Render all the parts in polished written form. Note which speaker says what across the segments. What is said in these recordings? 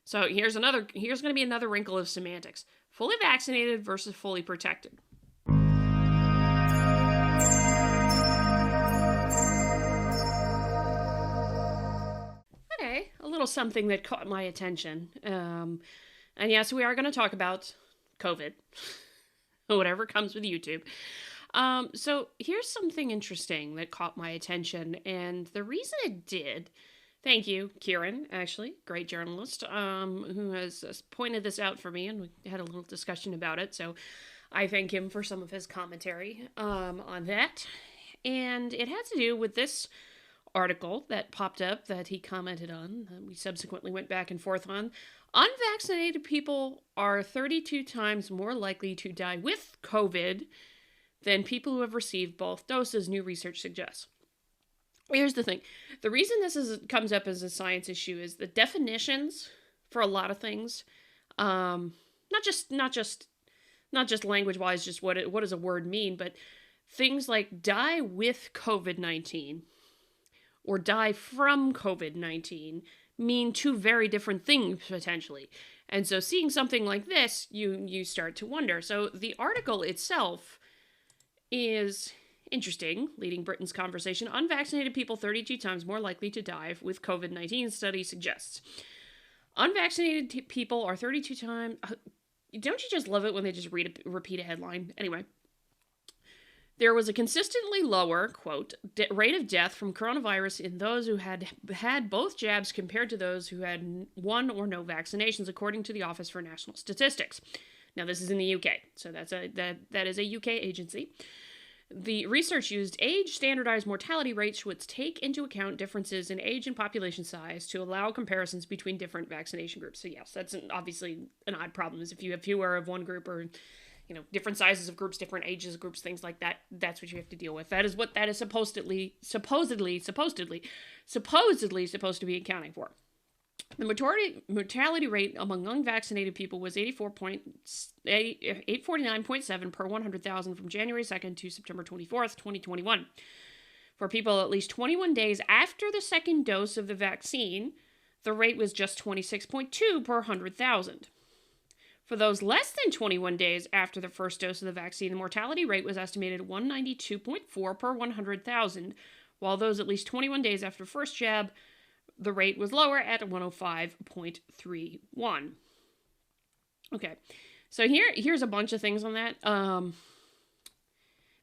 Speaker 1: So here's going to be another wrinkle of semantics. Fully vaccinated versus fully protected. Okay, a little something that caught my attention. And yes, we are going to talk about COVID, whatever comes with YouTube. So here's something interesting that caught my attention, and the reason it did, thank you, Kieran, actually, great journalist, who has pointed this out for me, and we had a little discussion about it, so I thank him for some of his commentary on that. And it had to do with this article that popped up that he commented on, that we subsequently went back and forth on. Unvaccinated people are 32 times more likely to die with COVID than people who have received both doses, new research suggests. Here's the thing. The reason this comes up as a science issue is the definitions for a lot of things, not just language-wise, just what does a word mean, but things like die with COVID-19 or die from COVID-19 mean two very different things, potentially. And so seeing something like this, you start to wonder. So the article itself is interesting, leading Britain's conversation. Unvaccinated people 32 times more likely to die with COVID-19, study suggests. Unvaccinated people are 32 times... Don't you just love it when they just repeat a headline? Anyway. There was a consistently lower, quote, rate of death from coronavirus in those who had had both jabs compared to those who had one or no vaccinations, according to the Office for National Statistics. Now, this is in the UK, so that is a UK agency. The research used age-standardized mortality rates, which take into account differences in age and population size to allow comparisons between different vaccination groups. So yes, that's obviously an odd problem, is if you have fewer of one group or different sizes of groups, different ages of groups, things like that. That's what you have to deal with. That is what that is supposedly supposed to be accounting for. The mortality rate among unvaccinated people was 849.7 per 100,000 from January 2nd to September 24th, 2021. For people at least 21 days after the second dose of the vaccine, the rate was just 26.2 per 100,000. For those less than 21 days after the first dose of the vaccine, the mortality rate was estimated at 192.4 per 100,000, while those at least 21 days after first jab, the rate was lower at 105.31. Okay, so here's a bunch of things on that.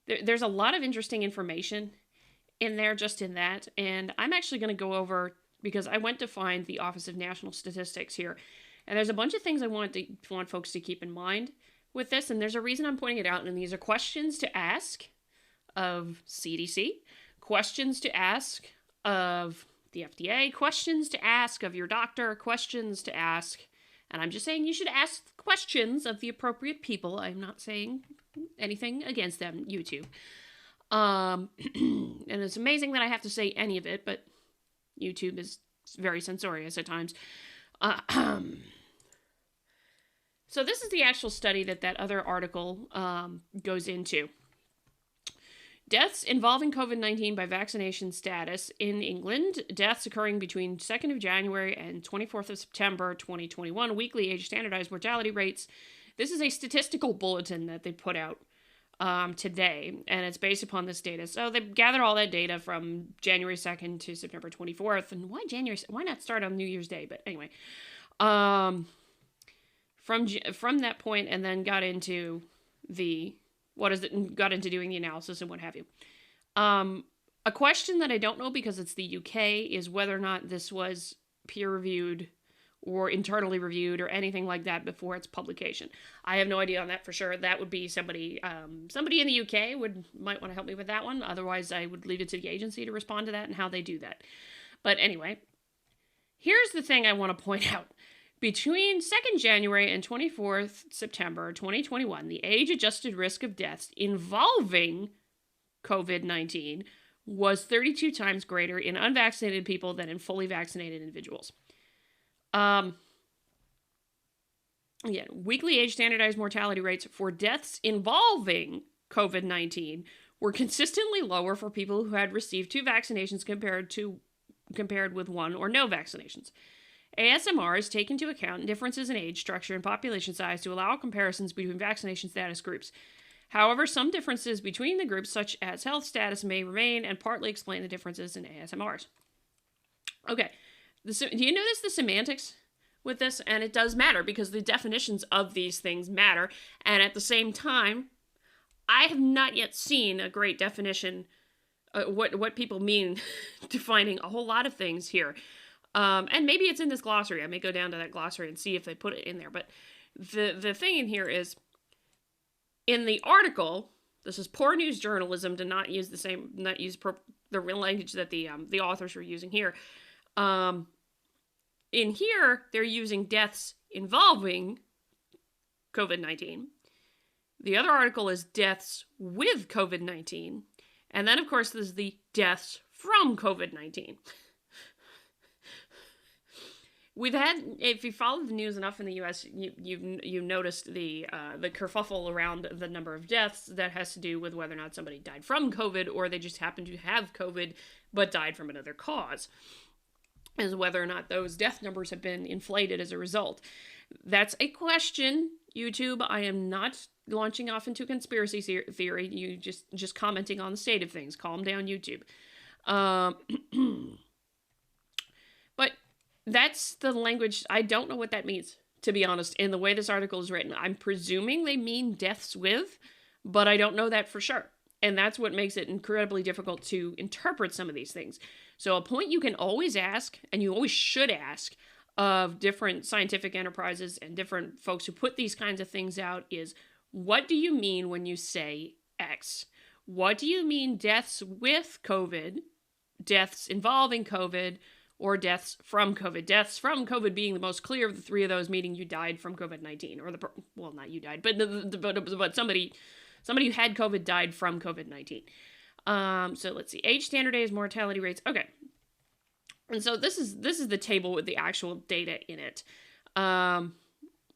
Speaker 1: There's a lot of interesting information in there, just in that, and I'm actually going to go over, because I went to find the Office of National Statistics here. And there's a bunch of things I want folks to keep in mind with this, and there's a reason I'm pointing it out, and these are questions to ask of CDC, questions to ask of the FDA, questions to ask of your doctor, questions to ask, and I'm just saying you should ask questions of the appropriate people. I'm not saying anything against them, YouTube. And it's amazing that I have to say any of it, but YouTube is very censorious at times. So this is the actual study that other article goes into. Deaths involving COVID-19 by vaccination status in England. Deaths occurring between 2nd of January and 24th of September 2021. Weekly age standardized mortality rates. This is a statistical bulletin that they put out today, and it's based upon this data. So they gather all that data from January 2nd to September 24th. And why January? Why not start on New Year's Day? But anyway, from that point, and then got into got into doing the analysis and what have you. A question that I don't know, because it's the UK, is whether or not this was peer-reviewed or internally reviewed or anything like that before its publication. I have no idea on that for sure. That would be somebody in the UK might want to help me with that one. Otherwise, I would leave it to the agency to respond to that and how they do that. But anyway, here's the thing I want to point out. Between 2nd January and 24th September 2021, the age-adjusted risk of deaths involving COVID-19 was 32 times greater in unvaccinated people than in fully vaccinated individuals. Weekly age standardized mortality rates for deaths involving COVID-19 were consistently lower for people who had received 2 vaccinations compared with 1 or no vaccinations. ASMRs take into account differences in age, structure, and population size to allow comparisons between vaccination status groups. However, some differences between the groups, such as health status, may remain and partly explain the differences in ASMRs. Okay, do you notice the semantics with this? And it does matter because the definitions of these things matter. And at the same time, I have not yet seen a great definition, what people mean defining a whole lot of things here. And maybe it's in this glossary. I may go down to that glossary and see if they put it in there. But the thing in here is, in the article, this is poor news journalism to not use the real language that the authors were using here. In here, they're using deaths involving COVID-19. The other article is deaths with COVID-19. And then, of course, there's the deaths from COVID-19. We've had, if you follow the news enough in the U.S., you've noticed the kerfuffle around the number of deaths that has to do with whether or not somebody died from COVID or they just happened to have COVID but died from another cause, as whether or not those death numbers have been inflated as a result. That's a question, YouTube. I am not launching off into conspiracy theory. You just commenting on the state of things. Calm down, YouTube. But that's the language. I don't know what that means, to be honest, in the way this article is written. I'm presuming they mean deaths with, but I don't know that for sure. And that's what makes it incredibly difficult to interpret some of these things. So a point you can always ask, and you always should ask, of different scientific enterprises and different folks who put these kinds of things out is, what do you mean when you say X? What do you mean deaths with COVID, deaths involving COVID, or deaths from COVID? Deaths from COVID being the most clear of the three of those, meaning you died from COVID-19, or well, not you died, but somebody who had COVID died from COVID-19. So let's see, age, standard age, mortality rates. Okay, and so this is the table with the actual data in it, and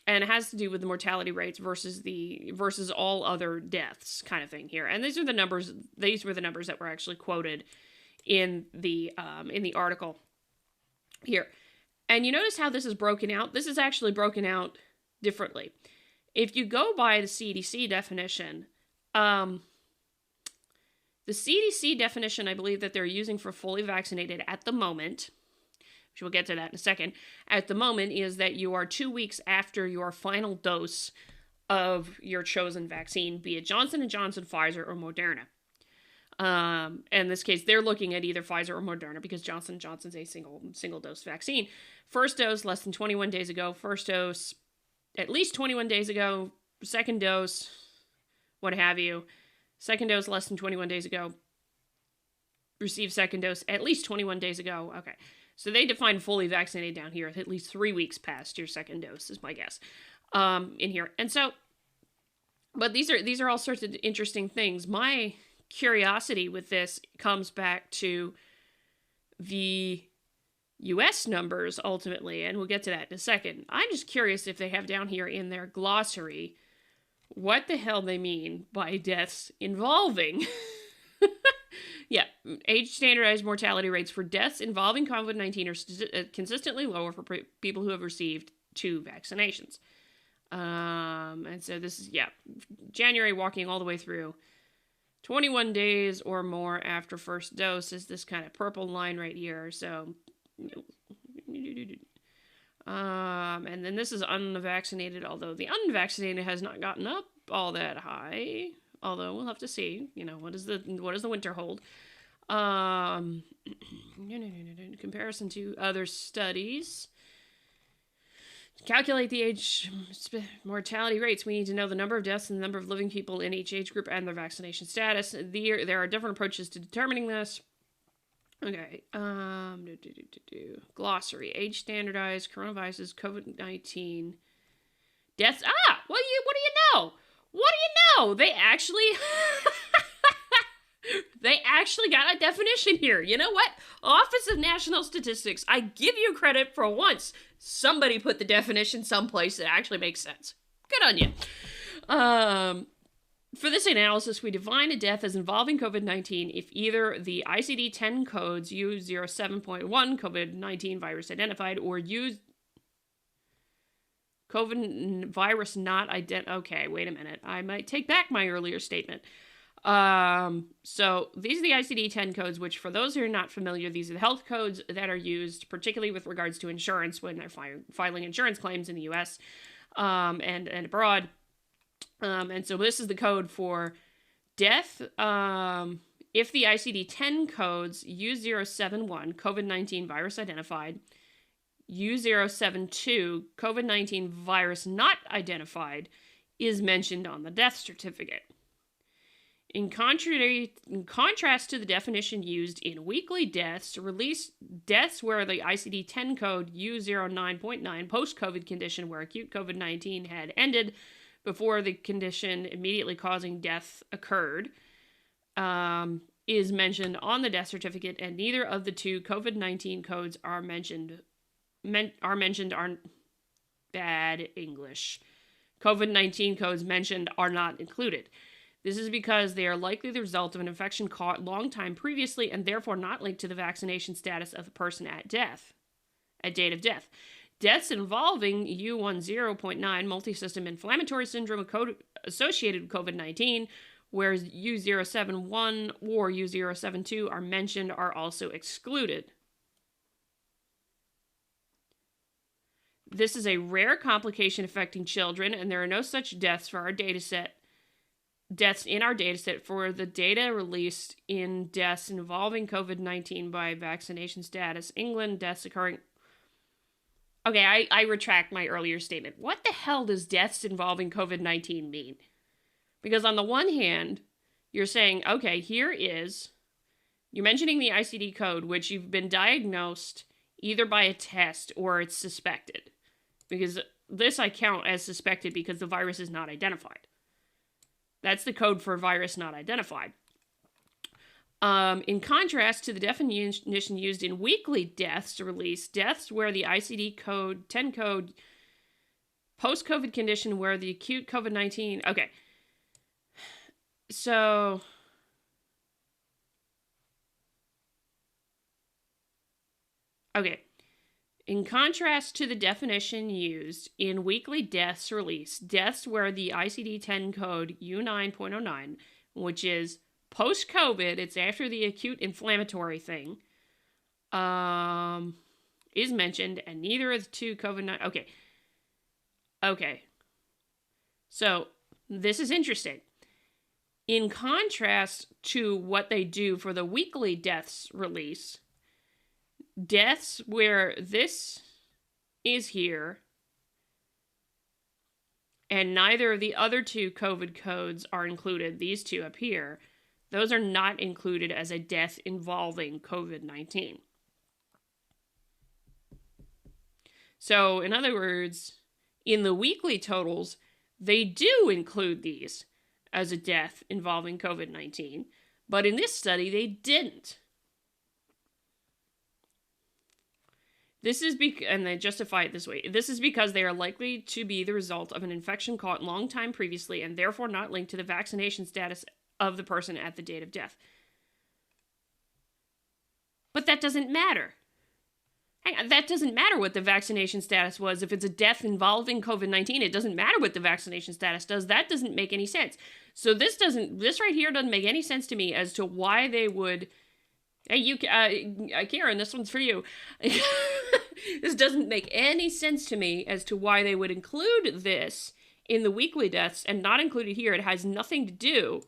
Speaker 1: it has to do with the mortality rates versus all other deaths kind of thing here. And these are the numbers. These were the numbers that were actually quoted in the article here. And you notice how this is broken out? This is actually broken out differently. If you go by the CDC definition, the CDC definition, I believe, that they're using for fully vaccinated at the moment, which we'll get to that in a second, at the moment is that you are 2 weeks after your final dose of your chosen vaccine, be it Johnson & Johnson, Pfizer, or Moderna. In this case, they're looking at either Pfizer or Moderna because Johnson & Johnson's a single dose vaccine. First dose, less than 21 days ago. First dose, at least 21 days ago. Second dose, what have you. Second dose, less than 21 days ago. Received second dose, at least 21 days ago. Okay. So they define fully vaccinated down here at least 3 weeks past your second dose, is my guess, in here. And so, but these are all sorts of interesting things. My curiosity with this comes back to the US numbers ultimately, and we'll get to that in a second. I'm just curious if they have down here in their glossary what the hell they mean by deaths involving yeah, age standardized mortality rates for deaths involving COVID-19 are consistently lower for people who have received 2 vaccinations. And so this is, yeah, January walking all the way through 21 days or more after first dose is this kind of purple line right here. So, and then this is unvaccinated, although the unvaccinated has not gotten up all that high. Although we'll have to see, what does the winter hold? In comparison to other studies. To calculate the age mortality rates, we need to know the number of deaths and the number of living people in each age group and their vaccination status. There are different approaches to determining this. Okay. Glossary. Age standardized coronaviruses, COVID-19 deaths. What do you know? What do you know? They actually got a definition here. You know what? Office of National Statistics, I give you credit for once. Somebody put the definition someplace that actually makes sense. Good on you. For this analysis, we define a death as involving COVID-19 if either the ICD-10 codes U07.1 COVID-19 virus identified or COVID virus not Okay, wait a minute. I might take back my earlier statement. So these are the ICD-10 codes, which for those who are not familiar, these are the health codes that are used, particularly with regards to insurance when they're filing insurance claims in the U.S. And abroad. And so this is the code for death. If the ICD-10 codes U071, COVID-19 virus identified, U072, COVID-19 virus not identified, is mentioned on the death certificate. In contrast to the definition used in weekly deaths, release deaths where the ICD-10 code U09.9 post-COVID condition where acute COVID-19 had ended before the condition immediately causing death occurred, is mentioned on the death certificate, and neither of the two COVID-19 codes are mentioned. Are bad English. COVID-19 codes mentioned are not included. This is because they are likely the result of an infection caught long time previously and therefore not linked to the vaccination status of the person at date of death. Deaths involving U10.9 multisystem inflammatory syndrome associated with COVID-19, whereas U071 or U072 are mentioned, are also excluded. This is a rare complication affecting children, and there are no such deaths in our dataset for the data released in deaths involving COVID-19 by vaccination status. England, deaths occurring... Okay, I retract my earlier statement. What the hell does deaths involving COVID-19 mean? Because on the one hand, you're saying, okay, you're mentioning the ICD code, which you've been diagnosed either by a test or it's suspected. Because this I count as suspected because the virus is not identified. That's the code for virus not identified. In contrast to the definition used in weekly deaths release, deaths where the ICD-10 code post-COVID condition where the acute COVID-19... Okay. So... Okay. In contrast to the definition used in weekly deaths release, deaths where the ICD-10 code U9.09, which is post-COVID, it's after the acute inflammatory thing, is mentioned, and neither of the two COVID-19... Okay. So, this is interesting. In contrast to what they do for the weekly deaths release, deaths where this is here and neither of the other two COVID codes are included, these two up here, those are not included as a death involving COVID-19. So, in other words, in the weekly totals, they do include these as a death involving COVID-19, but in this study, they didn't. And they justify it this way. This is because they are likely to be the result of an infection caught long time previously and therefore not linked to the vaccination status of the person at the date of death. But that doesn't matter. Hang on, that doesn't matter what the vaccination status was. If it's a death involving COVID-19, it doesn't matter what the vaccination status does. That doesn't make any sense. So this right here doesn't make any sense to me as to why they would... Hey, Karen, this one's for you. This doesn't make any sense to me as to why they would include this in the weekly deaths and not include it here. It has nothing to do,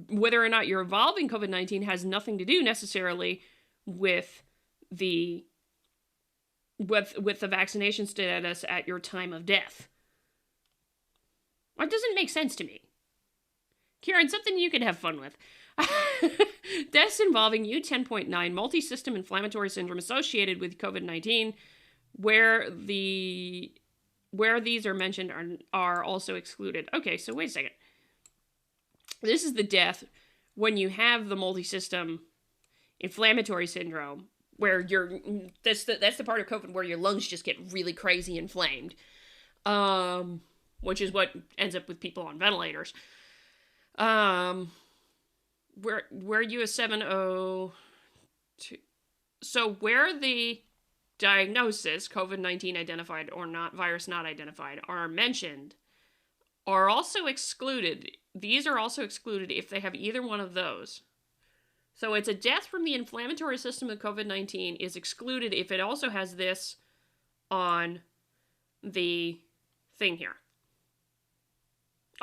Speaker 1: whether or not you're involving COVID-19 has nothing to do necessarily with the vaccination status at your time of death. That doesn't make sense to me. Karen, something you could have fun with. Deaths involving U10.9 multi-system inflammatory syndrome associated with COVID-19, where these are mentioned are also excluded. Okay, so wait a second. This is the death when you have the multi-system inflammatory syndrome, where that's the part of COVID where your lungs just get really crazy inflamed, which is what ends up with people on ventilators. Where US 702, so where the diagnosis, COVID-19 identified or not, virus not identified, are mentioned, are also excluded. These are also excluded if they have either one of those. So it's a death from the inflammatory system of COVID-19 is excluded if it also has this on the thing here,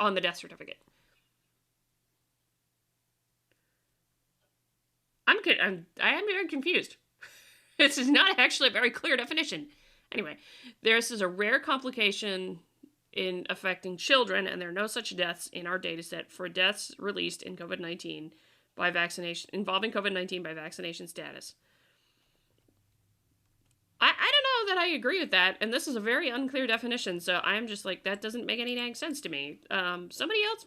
Speaker 1: on the death certificate. I am very confused. This is not actually a very clear definition. Anyway, this is a rare complication in affecting children, and there are no such deaths in our data set for deaths released in COVID-19 by vaccination, involving COVID-19 by vaccination status. I don't know that I agree with that, and this is a very unclear definition, so I'm just like, that doesn't make any dang sense to me. Somebody else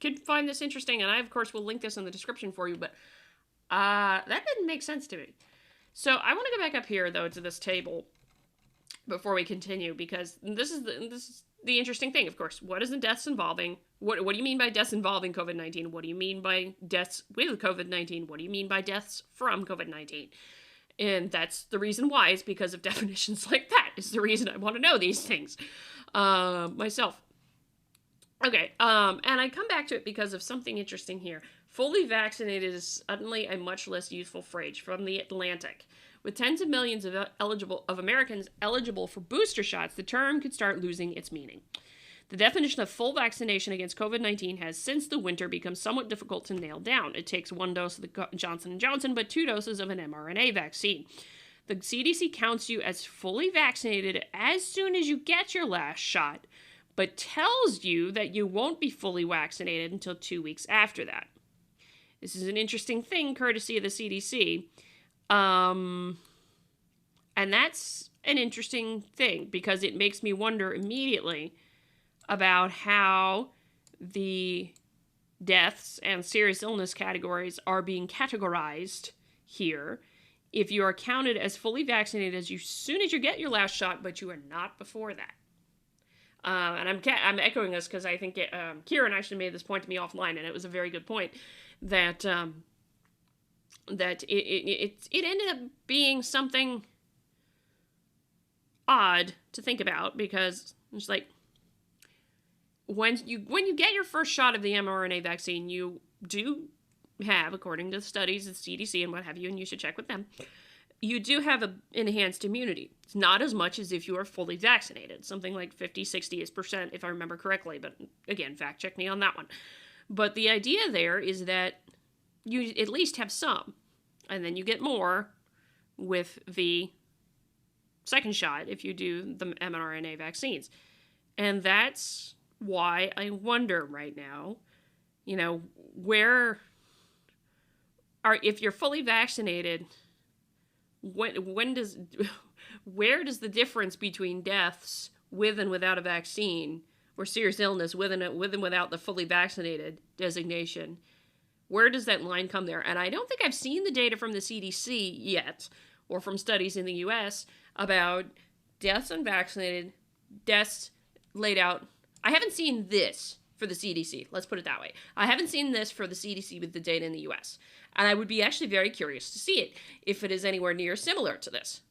Speaker 1: could find this interesting, and I, of course, will link this in the description for you, but that didn't make sense to me. So I want to go back up here, though, to this table before we continue, because this is the interesting thing, of course. What is the deaths involving? What do you mean by deaths involving COVID-19? What do you mean by deaths with COVID-19? What do you mean by deaths from COVID-19? And that's the reason why, is because of definitions like that. Is the reason I want to know these things myself. Okay, and I come back to it because of something interesting here. Fully vaccinated is suddenly a much less useful phrase from The Atlantic. With tens of millions of Americans eligible for booster shots, the term could start losing its meaning. The definition of full vaccination against COVID-19 has, since the winter, become somewhat difficult to nail down. It takes 1 dose of the Johnson & Johnson, but 2 doses of an mRNA vaccine. The CDC counts you as fully vaccinated as soon as you get your last shot, but tells you that you won't be fully vaccinated until 2 weeks after that. This is an interesting thing, courtesy of the CDC. And that's an interesting thing, because it makes me wonder immediately about how the deaths and serious illness categories are being categorized here. If you are counted as fully vaccinated as soon as you get your last shot, but you are not before that. And I'm echoing this because I think Kieran actually made this point to me offline, and it was a very good point, that that it ended up being something odd to think about, because it's like, when you get your first shot of the mRNA vaccine, you do have, according to the studies of the CDC and what have you, and you should check with them, you do have an enhanced immunity. It's not as much as if you are fully vaccinated. Something like 50-60%, if I remember correctly. But again, fact check me on that one. But the idea there is that you at least have some. And then you get more with the second shot if you do the mRNA vaccines. And that's why I wonder right now, if you're fully vaccinated, where does the difference between deaths with and without a vaccine, or serious illness with and without the fully vaccinated designation, where does that line come there? And I don't think I've seen the data from the CDC yet, or from studies in the US, about deaths unvaccinated, deaths laid out. I haven't seen this for the CDC. Let's put it that way. I haven't seen this for the CDC with the data in the US. And I would be actually very curious to see it, if it is anywhere near similar to this,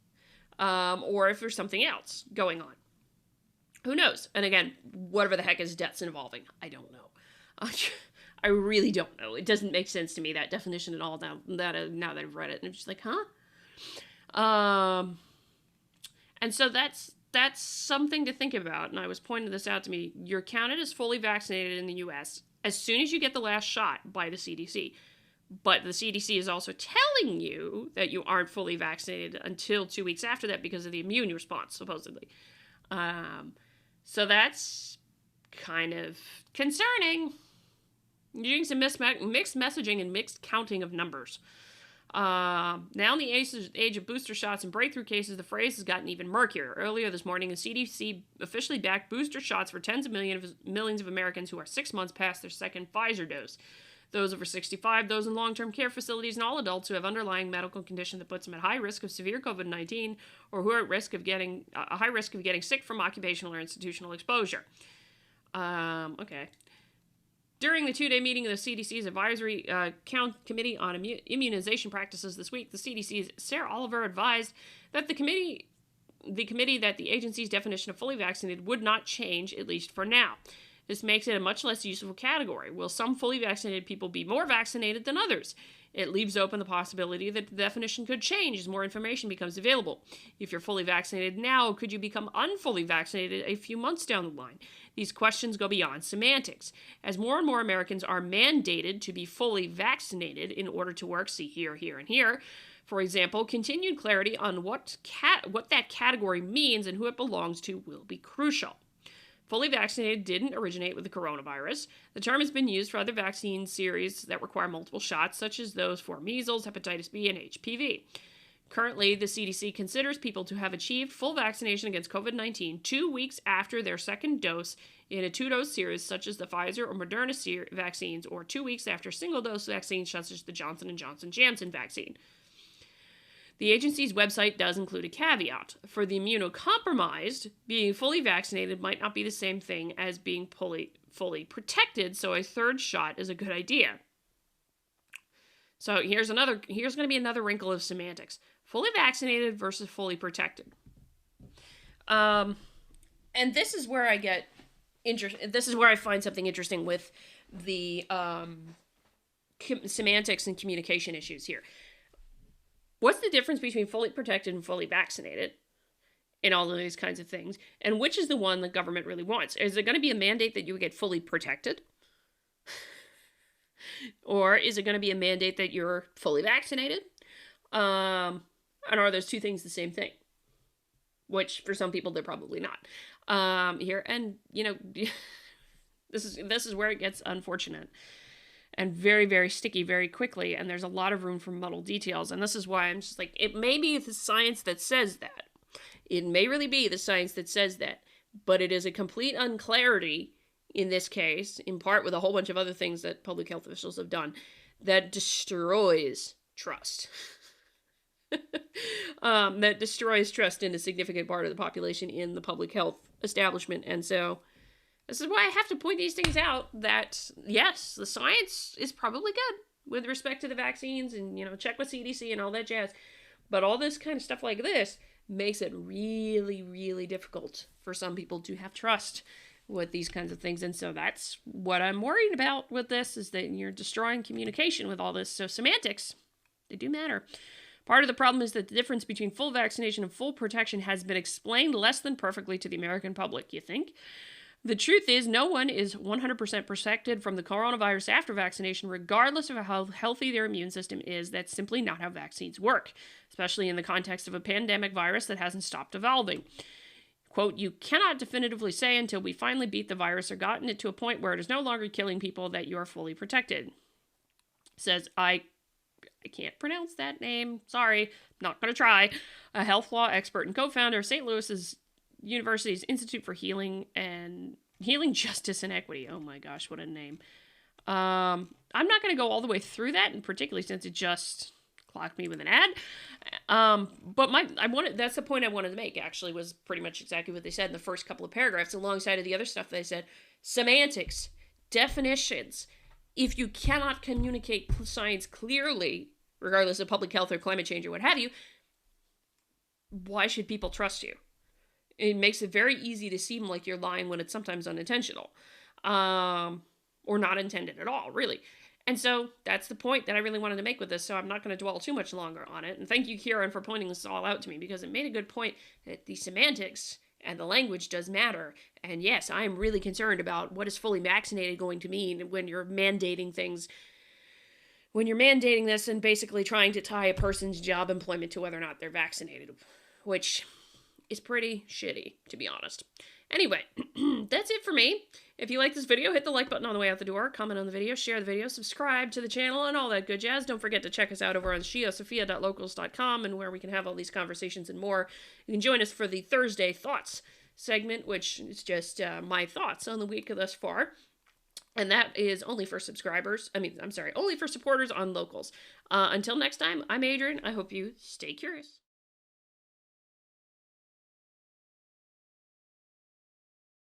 Speaker 1: or if there's something else going on. Who knows? And again, whatever the heck is deaths involving, I don't know. I really don't know. It doesn't make sense to me, that definition at all, now that I've read it. And I'm just like, huh? And so that's something to think about. And I was pointing this out to me. You're counted as fully vaccinated in the US as soon as you get the last shot by the CDC. But the CDC is also telling you that you aren't fully vaccinated until 2 weeks after that because of the immune response, supposedly. So that's kind of concerning. You're doing some mixed messaging and mixed counting of numbers. Now in the age of booster shots and breakthrough cases, the phrase has gotten even murkier. Earlier this morning, the CDC officially backed booster shots for tens of millions of Americans who are 6 months past their second Pfizer dose. Those over 65, those in long-term care facilities, and all adults who have underlying medical condition that puts them at high risk of severe COVID-19, or who are at risk of getting a high risk of getting sick from occupational or institutional exposure. Okay. During the 2-day meeting of the CDC's Advisory Committee on Immunization Practices this week, the CDC's Sarah Oliver advised that the committee the committee that the agency's definition of fully vaccinated would not change, at least for now. This makes it a much less useful category. Will some fully vaccinated people be more vaccinated than others? It leaves open the possibility that the definition could change as more information becomes available. If you're fully vaccinated now, could you become unfully vaccinated a few months down the line? These questions go beyond semantics. As more and more Americans are mandated to be fully vaccinated in order to work, see here, here, and here, for example, continued clarity on what that category means and who it belongs to will be crucial. Fully vaccinated didn't originate with the coronavirus. The term has been used for other vaccine series that require multiple shots, such as those for measles, hepatitis B, and HPV. Currently, the CDC considers people to have achieved full vaccination against COVID-19 2 weeks after their second dose in a 2-dose series, such as the Pfizer or Moderna vaccines, or 2 weeks after single-dose vaccines, such as the Johnson & Johnson Janssen vaccine. The agency's website does include a caveat. For the immunocompromised, being fully vaccinated might not be the same thing as being fully protected, so a third shot is a good idea. So here's going to be another wrinkle of semantics. Fully vaccinated versus fully protected. And this is where I get this is where I find something interesting with the semantics and communication issues here. What's the difference between fully protected and fully vaccinated in all of these kinds of things? And which is the one the government really wants? Is it going to be a mandate that you get fully protected? Or is it going to be a mandate that you're fully vaccinated? And are those two things the same thing? Which, for some people, they're probably not. Here, and, this is where it gets unfortunate. And very, very sticky very quickly, and there's a lot of room for muddled details. And this is why I'm just like, it may be the science that says that. It may really be the science that says that, but it is a complete unclarity in this case, in part with a whole bunch of other things that public health officials have done, that destroys trust. That destroys trust in a significant part of the population in the public health establishment. And so this is why I have to point these things out, that, yes, the science is probably good with respect to the vaccines and, check with CDC and all that jazz. But all this kind of stuff like this makes it really, really difficult for some people to have trust with these kinds of things. And so that's what I'm worried about with this, is that you're destroying communication with all this. So semantics, they do matter. Part of the problem is that the difference between full vaccination and full protection has been explained less than perfectly to the American public, you think? The truth is, no one is 100% protected from the coronavirus after vaccination, regardless of how healthy their immune system is. That's simply not how vaccines work, especially in the context of a pandemic virus that hasn't stopped evolving. Quote, you cannot definitively say until we finally beat the virus or gotten it to a point where it is no longer killing people that you are fully protected. Says, I can't pronounce that name. Sorry, not going to try. A health law expert and co-founder of St. Louis's University's Institute for Healing Justice and Equity. Oh my gosh, what a name. I'm not going to go all the way through that, and particularly since it just clocked me with an ad. But that's the point I wanted to make, actually, was pretty much exactly what they said in the first couple of paragraphs, alongside of the other stuff they said. Semantics, definitions. If you cannot communicate science clearly, regardless of public health or climate change or what have you, why should people trust you? It makes it very easy to seem like you're lying when it's sometimes unintentional, or not intended at all, really. And so that's the point that I really wanted to make with this, so I'm not going to dwell too much longer on it. And thank you, Kieran, for pointing this all out to me, because it made a good point that the semantics and the language does matter. And yes, I am really concerned about what is fully vaccinated going to mean when you're mandating things, when you're mandating this and basically trying to tie a person's job employment to whether or not they're vaccinated, which is pretty shitty, to be honest. Anyway, that's it for me. If you like this video, hit the like button on the way out the door, comment on the video, share the video, subscribe to the channel, and all that good jazz. Don't forget to check us out over on shiasophia.locals.com, and where we can have all these conversations and more. You can join us for the Thursday Thoughts segment, which is just my thoughts on the week thus far. And that is only for only for supporters on Locals. Until next time, I'm Adrian. I hope you stay curious.